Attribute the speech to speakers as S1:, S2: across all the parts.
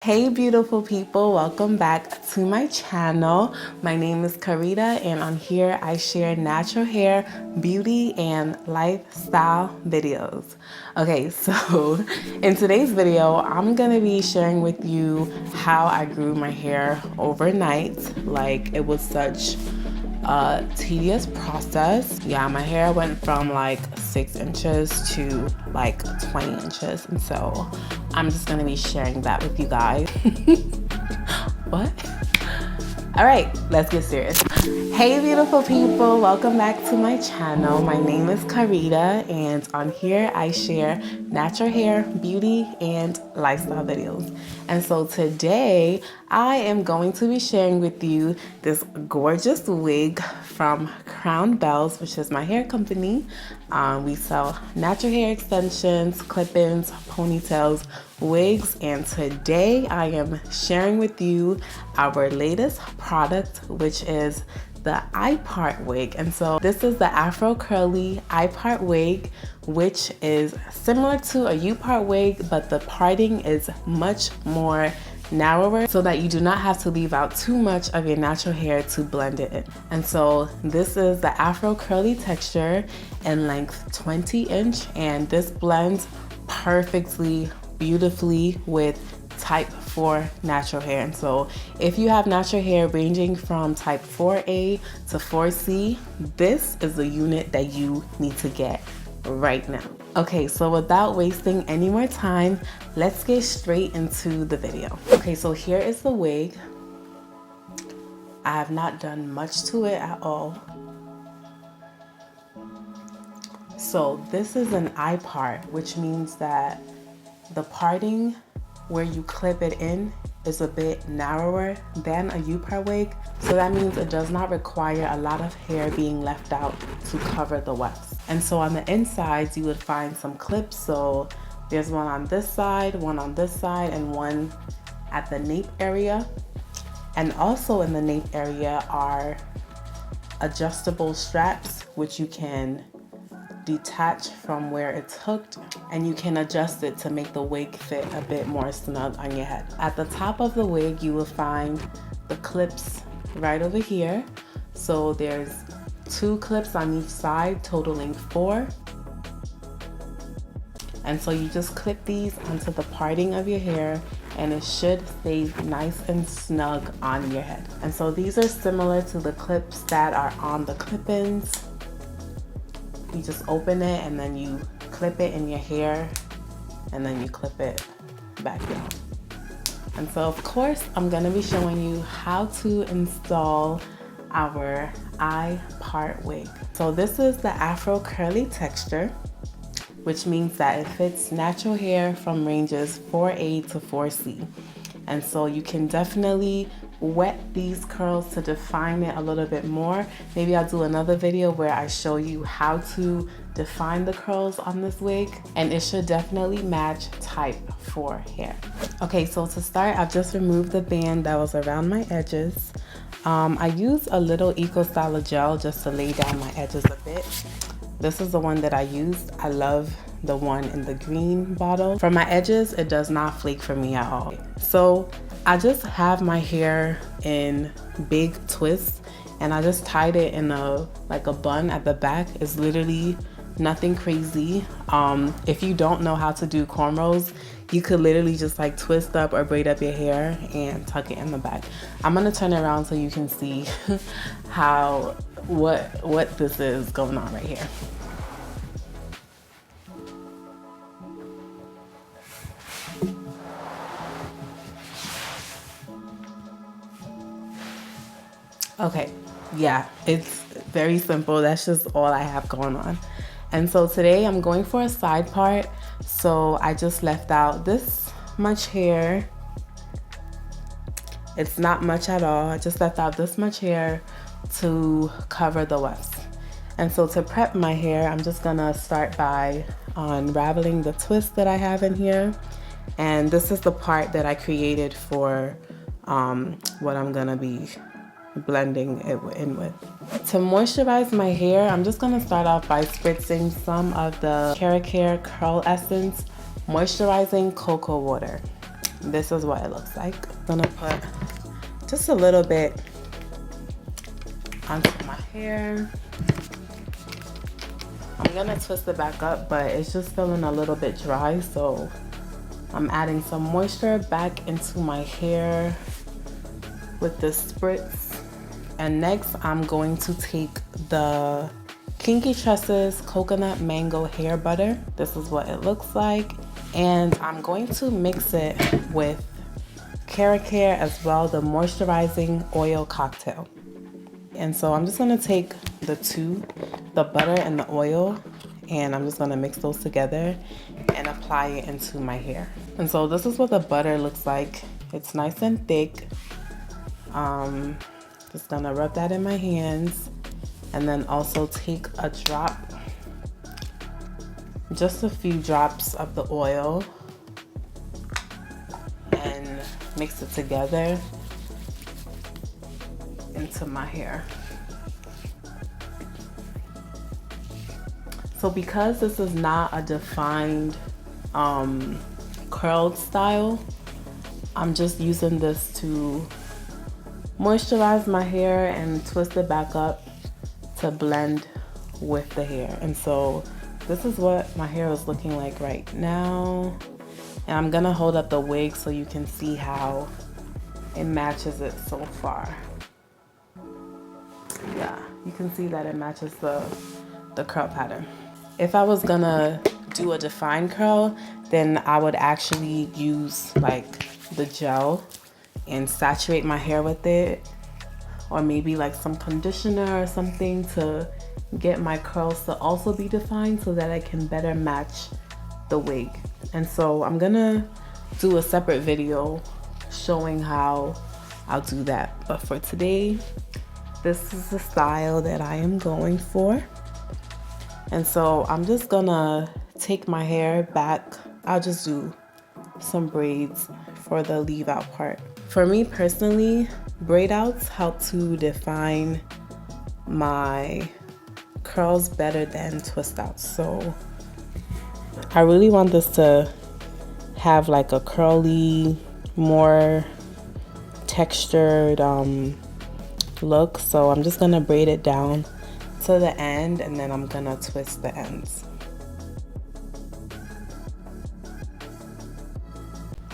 S1: Hey beautiful people, welcome back to my channel. My name is Karita and on here I share natural hair, beauty, and lifestyle videos. Okay, so in today's video, I'm gonna be sharing with you how I grew my hair overnight. Like, it was such a tedious process. Yeah, my hair went from like 6 inches to like 20 inches, and so I'm just gonna be sharing that with you guys. What? All right, let's get serious. Hey beautiful people, welcome back to my channel. My name is Karita and on here I share natural hair, beauty, and lifestyle videos. And so today I am going to be sharing with you this gorgeous wig from Crown Bells, which is my hair company. We sell natural hair extensions, clip-ins, ponytails, wigs, and today I am sharing with you our latest product, which is the I-part wig. And so this is the Afro curly I-part wig, which is similar to a U-part wig, but the parting is much more narrower so that you do not have to leave out too much of your natural hair to blend it in. And so this is the Afro curly texture in length 20 inch, and this blends perfectly, beautifully with type 4 natural hair. And so if you have natural hair ranging from type 4A to 4C, this is the unit that you need to get right now. Okay, so without wasting any more time, let's get straight into the video. Okay, so here is the wig. I have not done much to it at all. So this is an I-part, which means that the parting where you clip it in is a bit narrower than a U-part wig. So that means it does not require a lot of hair being left out to cover the wefts. And so on the insides, you would find some clips. So there's one on this side, one on this side, and one at the nape area. And also in the nape area are adjustable straps, which you can detach from where it's hooked, and you can adjust it to make the wig fit a bit more snug on your head. At the top of the wig, you will find the clips right over here. So there's 2 clips on each side, totaling 4. And so you just clip these onto the parting of your hair and it should stay nice and snug on your head. And so these are similar to the clips that are on the clip-ins. You just open it and then you clip it in your hair and then you clip it back down. And so of course I'm gonna be showing you how to install our I-part wig. So this is the Afro curly texture, which means that it fits natural hair from ranges 4A to 4C. And so you can definitely wet these curls to define it a little bit more. Maybe I'll do another video where I show you how to define the curls on this wig, and it should definitely match type 4 hair. Okay, so to start, I've just removed the band that was around my edges. I used a little Eco Styler gel just to lay down my edges a bit. This is the one that I used. I love the one in the green bottle. For my edges, it does not flake for me at all. So I just have my hair in big twists and I just tied it in like a bun at the back. It's literally nothing crazy. If you don't know how to do cornrows, you could literally just like twist up or braid up your hair and tuck it in the back. I'm gonna turn it around so you can see what this is going on right here. Okay, yeah, it's very simple. That's just all I have going on. And so today I'm going for a side part. So I just left out this much hair. It's not much at all. I just left out this much hair to cover the wefts. And so to prep my hair, I'm just gonna start by unraveling the twist that I have in here. And this is the part that I created for what I'm gonna be blending it in with. To moisturize my hair, I'm just gonna start off by spritzing some of the Care Curl Essence Moisturizing Cocoa Water. this is what it looks like. I'm gonna put just a little bit onto my hair. I'm gonna twist it back up, but it's just feeling a little bit dry, so I'm adding some moisture back into my hair with this spritz. And next I'm going to take the Kinky Coconut Mango Hair Butter. This is what it looks like. And I'm going to mix it with Care as well, the moisturizing oil cocktail. And so I'm just gonna take the two, the butter and the oil, and I'm just gonna mix those together and apply it into my hair. And so this is what the butter looks like. It's nice and thick. Just gonna rub that in my hands, and then also take a drop, just a few drops of the oil, and mix it together into my hair. So because this is not a defined curled style, I'm just using this to moisturize my hair and twist it back up to blend with the hair. And so this is what my hair is looking like right now. And I'm gonna hold up the wig so you can see how it matches it so far. Yeah, you can see that it matches the curl pattern. If I was gonna do a defined curl, then I would actually use like the gel and saturate my hair with it, or maybe like some conditioner or something to get my curls to also be defined so that I can better match the wig. And so I'm gonna do a separate video showing how I'll do that. But for today, this is the style that I am going for. And so I'm just gonna take my hair back. I'll just do some braids for the leave out part. For me personally, braid outs help to define my curls better than twist outs. So I really want this to have like a curly, more textured look. So I'm just gonna braid it down to the end, and then I'm gonna twist the ends.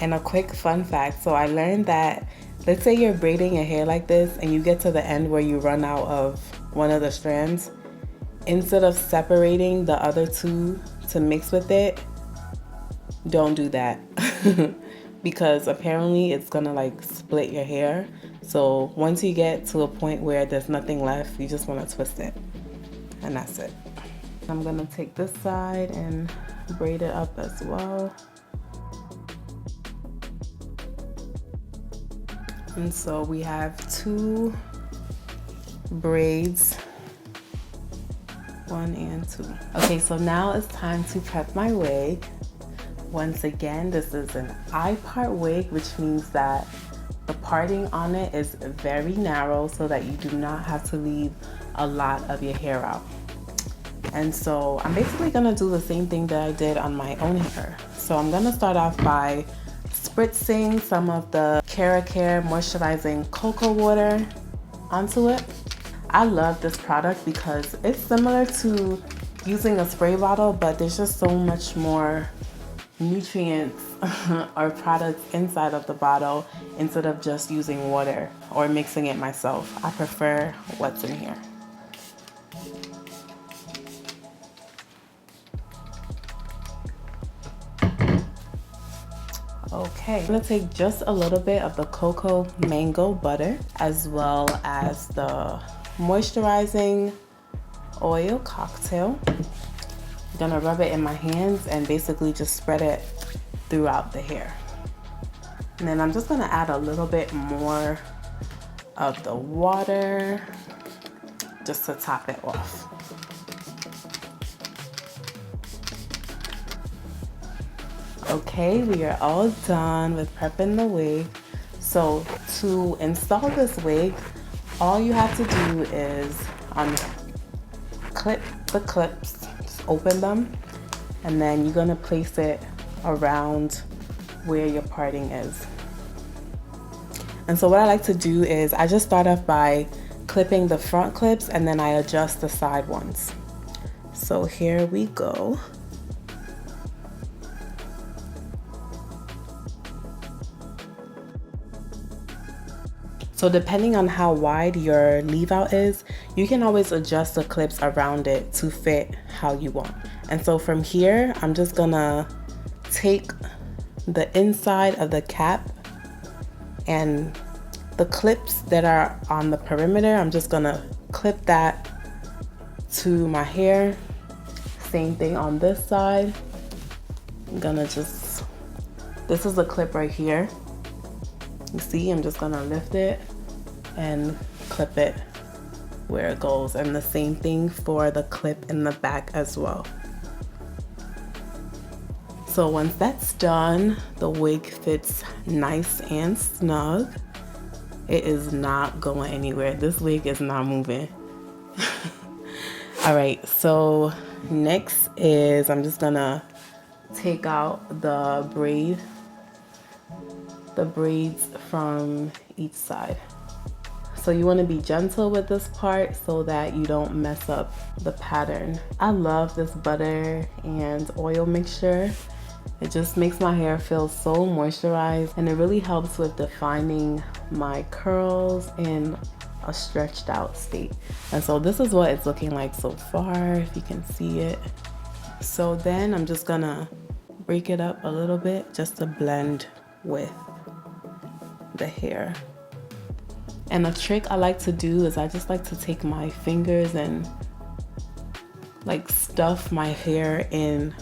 S1: And a quick fun fact, so I learned that, let's say you're braiding your hair like this and you get to the end where you run out of one of the strands, instead of separating the other two to mix with it, don't do that. Because apparently it's gonna like split your hair. So once you get to a point where there's nothing left, you just wanna twist it, and that's it. I'm gonna take this side and braid it up as well. And so we have two braids, 1 and 2. Okay, so now it's time to prep my wig. Once again, this is an I-part wig, which means that the parting on it is very narrow so that you do not have to leave a lot of your hair out. And so I'm basically gonna do the same thing that I did on my own hair. So I'm gonna start off by spritzing some of the Care moisturizing cocoa water onto it. I love this product because it's similar to using a spray bottle, but there's just so much more nutrients or products inside of the bottle instead of just using water or mixing it myself. I prefer what's in here. Okay, I'm gonna take just a little bit of the cocoa mango butter as well as the moisturizing oil cocktail. I'm gonna rub it in my hands and basically just spread it throughout the hair. And then I'm just gonna add a little bit more of the water just to top it off. Okay, we are all done with prepping the wig. So to install this wig, all you have to do is clip the clips, just open them, and then you're gonna place it around where your parting is. And so what I like to do is I just start off by clipping the front clips and then I adjust the side ones. So here we go. So depending on how wide your leave out is, you can always adjust the clips around it to fit how you want. And so from here, I'm just gonna take the inside of the cap and the clips that are on the perimeter, I'm just gonna clip that to my hair. Same thing on this side. I'm gonna just, this is the clip right here. You see, I'm just gonna lift it and clip it where it goes. And the same thing for the clip in the back as well. So once that's done, the wig fits nice and snug. It is not going anywhere. This wig is not moving. All right, so next is I'm just gonna take out the braids from each side. So you want to be gentle with this part so that you don't mess up the pattern. I love this butter and oil mixture. It just makes my hair feel so moisturized, and it really helps with defining my curls in a stretched out state. And so this is what it's looking like so far, if you can see it. So then I'm just gonna break it up a little bit just to blend with the hair. And a trick I like to do is I just like to take my fingers and like stuff my hair in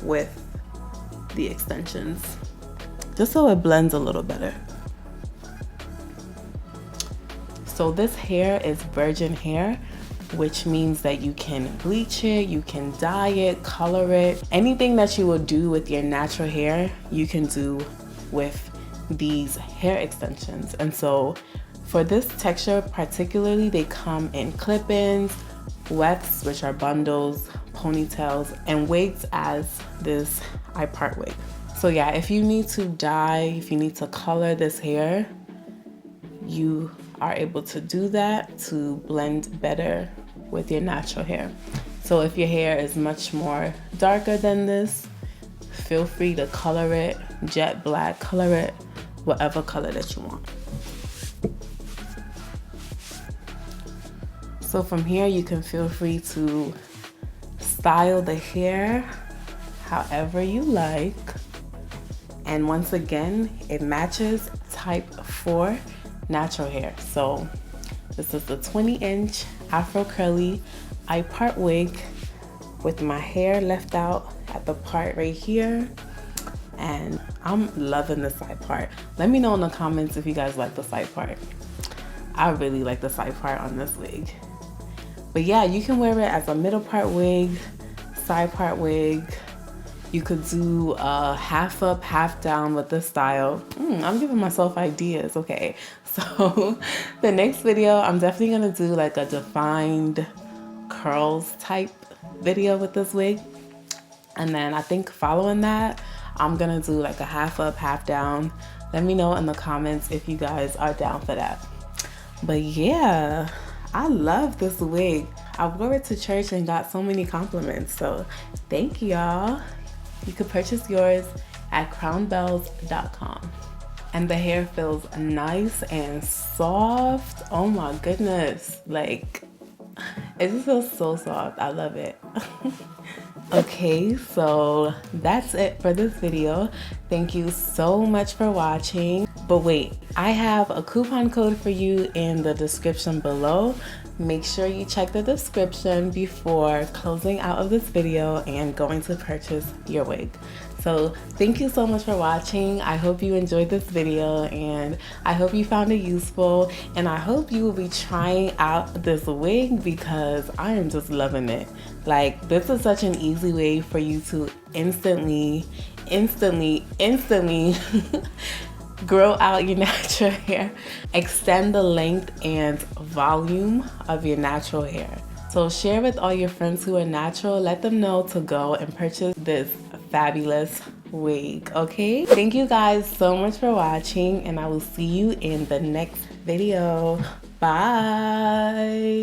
S1: with the extensions, just so it blends a little better. So this hair is virgin hair, which means that you can bleach it, you can dye it, color it. Anything that you would do with your natural hair, you can do with these hair extensions. And so for this texture particularly, they come in clip-ins, wefts, which are bundles, ponytails, and wigs as this I part wig. So yeah, if you need to dye, if you need to color this hair, you are able to do that to blend better with your natural hair. So if your hair is much more darker than this, feel free to color it, jet black, color it, whatever color that you want. So from here, you can feel free to style the hair however you like. And once again, it matches type 4 natural hair. So this is the 20-inch Afro curly I part wig with my hair left out at the part right here. And I'm loving the side part. Let me know in the comments if you guys like the side part. I really like the side part on this wig. But yeah, you can wear it as a middle part wig, side part wig. You could do a half up, half down with this style. I'm giving myself ideas, okay. So the next video, I'm definitely gonna do like a defined curls type video with this wig. And then I think following that, I'm gonna do like a half up, half down. Let me know in the comments if you guys are down for that. But yeah, I love this wig. I wore it to church and got so many compliments. So thank y'all. You could purchase yours at crownbells.com. And the hair feels nice and soft. Oh my goodness. Like, it just feels so soft. I love it. Okay, so that's it for this video. Thank you so much for watching. But wait, I have a coupon code for you in the description below. Make sure you check the description before closing out of this video and going to purchase your wig. So thank you so much for watching. I hope you enjoyed this video and I hope you found it useful, and I hope you will be trying out this wig because I am just loving it. Like, this is such an easy way for you to instantly grow out your natural hair, extend the length and volume of your natural hair. So share with all your friends who are natural. Let them know to go and purchase this fabulous wig, okay? Thank you guys so much for watching, and I will see you in the next video. Bye.